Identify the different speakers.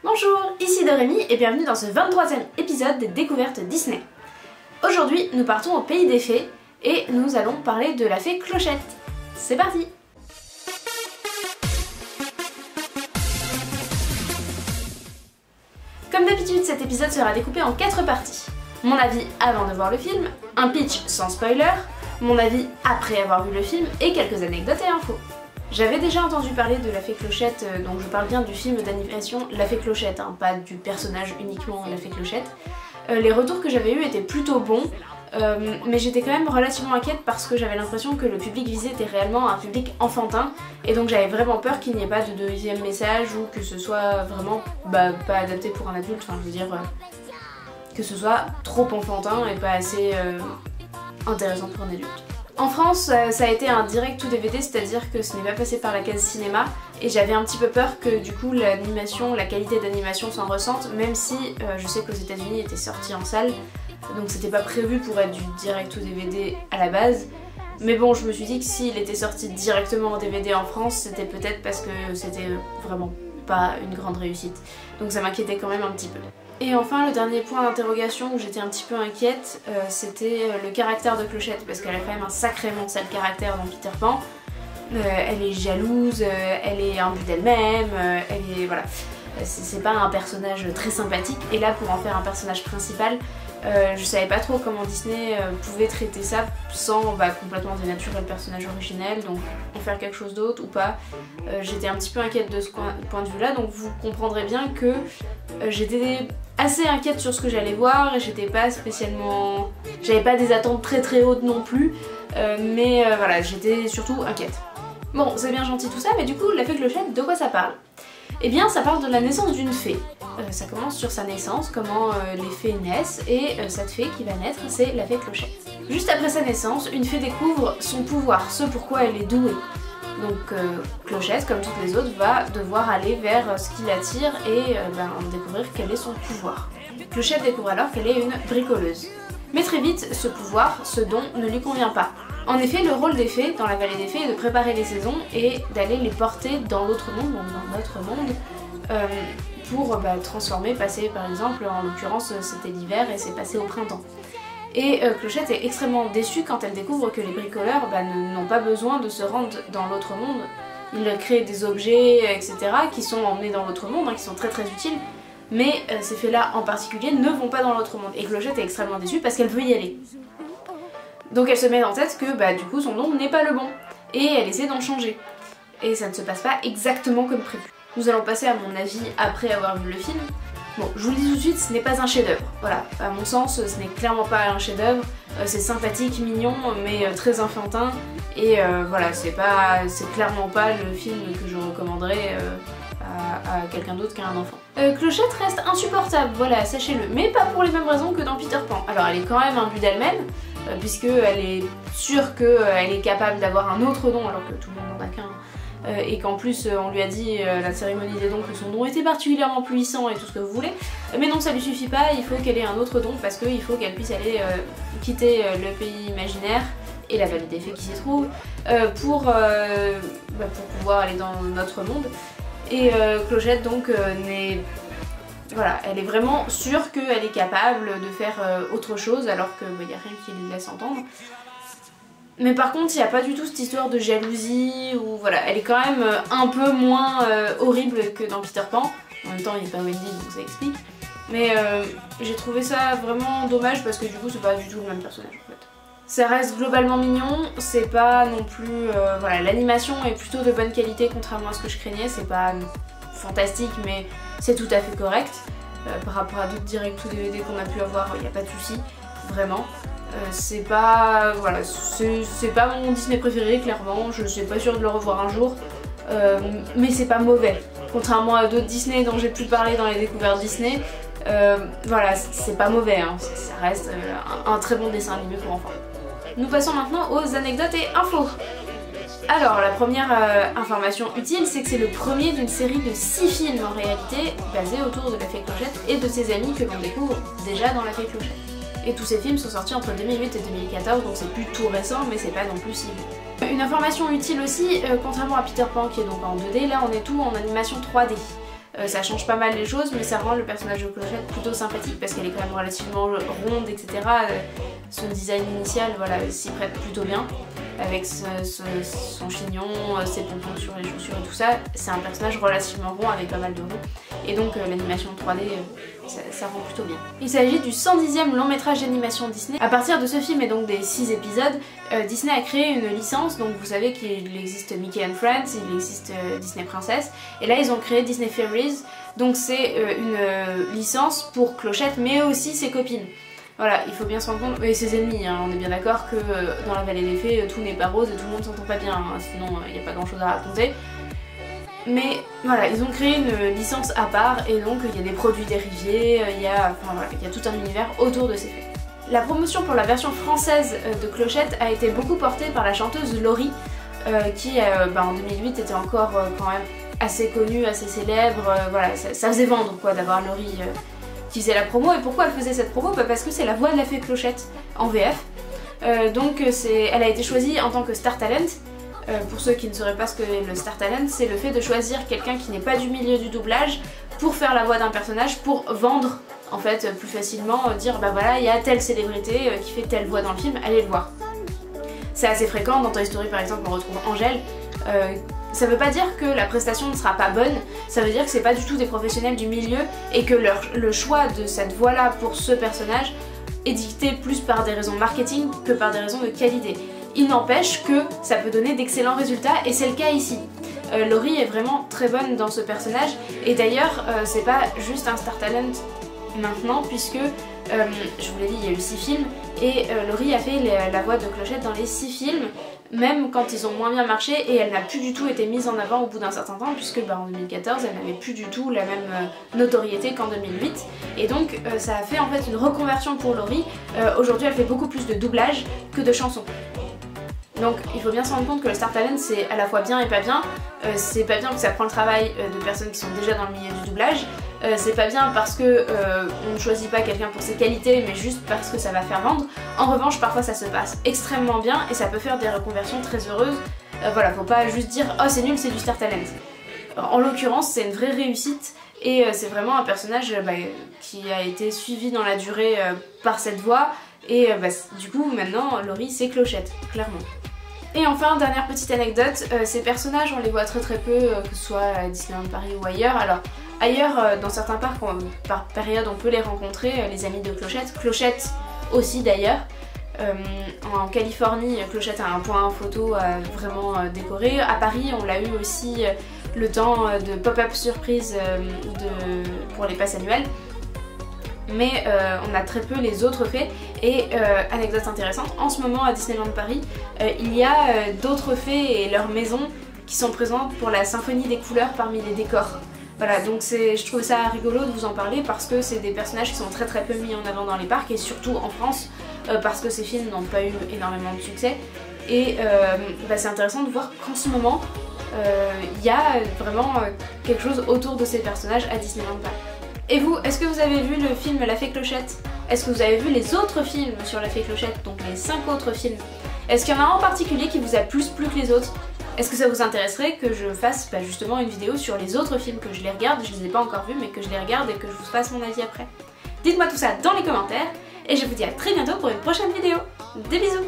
Speaker 1: Bonjour, ici Dorémy et bienvenue dans ce 23e épisode des Découvertes Disney. Aujourd'hui, nous partons au pays des fées et nous allons parler de la fée Clochette. C'est parti! Comme d'habitude, cet épisode sera découpé en 4 parties. Mon avis avant de voir le film, un pitch sans spoiler, mon avis après avoir vu le film et quelques anecdotes et infos. J'avais déjà entendu parler de la fée Clochette, donc je parle bien du film d'animation La Fée Clochette, hein, pas du personnage uniquement La Fée Clochette. Les retours que j'avais eus étaient plutôt bons, mais j'étais quand même relativement inquiète parce que j'avais l'impression que le public visé était réellement un public enfantin, et donc j'avais vraiment peur qu'il n'y ait pas de deuxième message ou que ce soit vraiment pas adapté pour un adulte, enfin je veux dire que ce soit trop enfantin et pas assez intéressant pour un adulte. En France, ça a été un direct to DVD, c'est-à-dire que ce n'est pas passé par la case cinéma et j'avais un petit peu peur que du coup l'animation, la qualité d'animation s'en ressente, même si je sais qu'aux États-Unis il était sorti en salle, donc c'était pas prévu pour être du direct to DVD à la base. Mais bon, je me suis dit que s'il était sorti directement en DVD en France, c'était peut-être parce que c'était vraiment pas une grande réussite. Donc ça m'inquiétait quand même un petit peu. Et enfin, le dernier point d'interrogation où j'étais un petit peu inquiète, c'était le caractère de Clochette, parce qu'elle a quand même un sacrément sale caractère dans Peter Pan. Elle est jalouse, elle est imbue d'elle-même, elle est... voilà. C'est pas un personnage très sympathique, et là pour en faire un personnage principal, je savais pas trop comment Disney pouvait traiter ça sans complètement dénaturer le personnage originel, donc en faire quelque chose d'autre ou pas. J'étais un petit peu inquiète de ce point de vue là, donc vous comprendrez bien que j'étais assez inquiète sur ce que j'allais voir et j'étais pas spécialement... j'avais pas des attentes très hautes non plus, mais voilà, j'étais surtout inquiète. Bon, c'est bien gentil tout ça, mais du coup, la fée Clochette, de quoi ça parle? Eh bien, ça parle de la naissance d'une fée. Ça commence sur sa naissance, comment les fées naissent, et cette fée qui va naître, c'est la fée Clochette. Juste après sa naissance, une fée découvre son pouvoir, ce pourquoi elle est douée. Donc Clochette, comme toutes les autres, va devoir aller vers ce qui l'attire et découvrir quel est son pouvoir. Clochette découvre alors qu'elle est une bricoleuse. Mais très vite, ce pouvoir, ce don, ne lui convient pas. En effet, le rôle des fées dans la vallée des fées est de préparer les saisons et d'aller les porter dans l'autre monde, donc dans notre monde, pour transformer, passer par exemple, en l'occurrence c'était l'hiver et c'est passé au printemps. Et Clochette est extrêmement déçue quand elle découvre que les bricoleurs n'ont pas besoin de se rendre dans l'autre monde. Ils créent des objets, etc. qui sont emmenés dans l'autre monde, hein, qui sont très utiles, mais ces fées-là en particulier ne vont pas dans l'autre monde. Et Clochette est extrêmement déçue parce qu'elle veut y aller. Donc elle se met en tête que du coup son nom n'est pas le bon, et elle essaie d'en changer. Et ça ne se passe pas exactement comme prévu. Nous allons passer à mon avis après avoir vu le film. Bon, je vous le dis tout de suite, ce n'est pas un chef-d'œuvre. Voilà, à mon sens, ce n'est clairement pas un chef-d'œuvre. C'est sympathique, mignon, mais très enfantin. Et voilà, c'est clairement pas le film que je recommanderais à quelqu'un d'autre qu'à un enfant. Clochette reste insupportable, voilà, sachez-le, mais pas pour les mêmes raisons que dans Peter Pan. Alors elle est quand même imbue d'elle-même, puisqu'elle est sûre qu'elle est capable d'avoir un autre don alors que tout le monde n'en a qu'un, et qu'en plus on lui a dit la cérémonie des dons que son don était particulièrement puissant et tout ce que vous voulez, mais non, ça lui suffit pas, il faut qu'elle ait un autre don parce qu'il faut qu'elle puisse aller quitter le pays imaginaire et la vallée des fées qui s'y trouve pour pouvoir aller dans notre monde. Et Clochette donc voilà, elle est vraiment sûre qu'elle est capable de faire autre chose alors qu'il n'y a rien qui lui laisse entendre. Mais par contre, il n'y a pas du tout cette histoire de jalousie, ou voilà, elle est quand même un peu moins horrible que dans Peter Pan. En même temps, il n'y a pas Wendy, donc ça explique. Mais j'ai trouvé ça vraiment dommage parce que du coup, c'est pas du tout le même personnage en fait. Ça reste globalement mignon, c'est pas non plus... voilà, l'animation est plutôt de bonne qualité contrairement à ce que je craignais, c'est pas fantastique mais c'est tout à fait correct. Par rapport à d'autres directs ou DVD qu'on a pu avoir, il n'y a pas de souci, vraiment. C'est pas... voilà, c'est pas mon Disney préféré clairement, je suis pas sûre de le revoir un jour, mais c'est pas mauvais. Contrairement à d'autres Disney dont j'ai pu parler dans les découvertes Disney, voilà, c'est pas mauvais, hein. Ça reste un très bon dessin animé pour enfants. Nous passons maintenant aux anecdotes et infos. Alors, la première information utile, c'est que c'est le premier d'une série de 6 films en réalité, basés autour de la fée Clochette et de ses amis que l'on découvre déjà dans la fée Clochette. Et tous ces films sont sortis entre 2008 et 2014, donc c'est plus tout récent, mais c'est pas non plus si vieux. Une information utile aussi, contrairement à Peter Pan qui est donc en 2D, là on est tout en animation 3D. Ça change pas mal les choses, mais ça rend le personnage de Clochette plutôt sympathique parce qu'elle est quand même relativement ronde, etc. Son design initial, voilà, s'y prête plutôt bien. Avec son chignon, ses pompons sur les chaussures et tout ça, c'est un personnage relativement rond avec pas mal de ronds. Et donc l'animation 3D, ça rend plutôt bien. Il s'agit du 110e long métrage d'animation Disney. À partir de ce film et donc des 6 épisodes, Disney a créé une licence. Donc vous savez qu'il existe Mickey and Friends, il existe Disney Princess. Et là ils ont créé Disney Fairies. Donc c'est une licence pour Clochette mais aussi ses copines. Voilà, il faut bien se rendre compte, et ses ennemis, hein, on est bien d'accord que dans la vallée des fées, tout n'est pas rose et tout le monde s'entend pas bien, hein, sinon il n'y a pas grand chose à raconter. Mais voilà, ils ont créé une licence à part et donc il y a des produits dérivés, il y a tout un univers autour de ces fées. La promotion pour la version française de Clochette a été beaucoup portée par la chanteuse Laurie, qui en 2008 était encore quand même assez connue, assez célèbre, voilà, ça faisait vendre quoi d'avoir Laurie qui faisait la promo. Et pourquoi elle faisait cette promo? Parce que c'est la voix de la fée Clochette en VF. Donc elle a été choisie en tant que Star Talent. Pour ceux qui ne sauraient pas ce que est le Star Talent, c'est le fait de choisir quelqu'un qui n'est pas du milieu du doublage pour faire la voix d'un personnage, pour vendre en fait plus facilement, dire bah voilà il y a telle célébrité qui fait telle voix dans le film, allez le voir. C'est assez fréquent, dans Toy Story par exemple on retrouve Angèle. Ça veut pas dire que la prestation ne sera pas bonne, ça veut dire que c'est pas du tout des professionnels du milieu et que le choix de cette voix-là pour ce personnage est dicté plus par des raisons marketing que par des raisons de qualité. Il n'empêche que ça peut donner d'excellents résultats et c'est le cas ici. Laurie est vraiment très bonne dans ce personnage et d'ailleurs c'est pas juste un Star Talent maintenant puisque je vous l'ai dit il y a eu 6 films et Laurie a fait la voix de Clochette dans les 6 films, même quand ils ont moins bien marché, et elle n'a plus du tout été mise en avant au bout d'un certain temps puisque en 2014 elle n'avait plus du tout la même notoriété qu'en 2008 et donc ça a fait en fait une reconversion pour Laurie. Aujourd'hui elle fait beaucoup plus de doublage que de chansons. Donc il faut bien se rendre compte que le Star Talent c'est à la fois bien et pas bien. C'est pas bien parce que ça prend le travail de personnes qui sont déjà dans le milieu du doublage. C'est pas bien parce que on ne choisit pas quelqu'un pour ses qualités mais juste parce que ça va faire vendre. En revanche parfois ça se passe extrêmement bien et ça peut faire des reconversions très heureuses. Voilà, faut pas juste dire oh c'est nul, c'est du Star Talent. En l'occurrence c'est une vraie réussite et c'est vraiment un personnage qui a été suivi dans la durée par cette voix et du coup maintenant Laurie c'est Clochette, clairement. Et enfin, dernière petite anecdote, ces personnages on les voit très peu, que ce soit à Disneyland Paris ou ailleurs. Alors ailleurs, dans certains parcs, par période on peut les rencontrer, les amis de Clochette. Clochette aussi d'ailleurs. En Californie, Clochette a un point photo vraiment décoré. À Paris, on l'a eu aussi le temps de pop-up surprise pour les passes annuelles. Mais on a très peu les autres fées et anecdote intéressante, en ce moment à Disneyland Paris il y a d'autres fées et leurs maisons qui sont présentes pour la symphonie des couleurs parmi les décors. Voilà, donc je trouve ça rigolo de vous en parler parce que c'est des personnages qui sont très peu mis en avant dans les parcs et surtout en France parce que ces films n'ont pas eu énormément de succès et c'est intéressant de voir qu'en ce moment il y a vraiment quelque chose autour de ces personnages à Disneyland Paris. Et vous, est-ce que vous avez vu le film La Fée Clochette? Est-ce que vous avez vu les autres films sur La Fée Clochette, donc les 5 autres films? Est-ce qu'il y en a un en particulier qui vous a plus plu que les autres? Est-ce que ça vous intéresserait que je fasse justement une vidéo sur les autres films, que je les regarde, je les ai pas encore vus, mais que je les regarde et que je vous fasse mon avis après? Dites-moi tout ça dans les commentaires, et je vous dis à très bientôt pour une prochaine vidéo. Des bisous!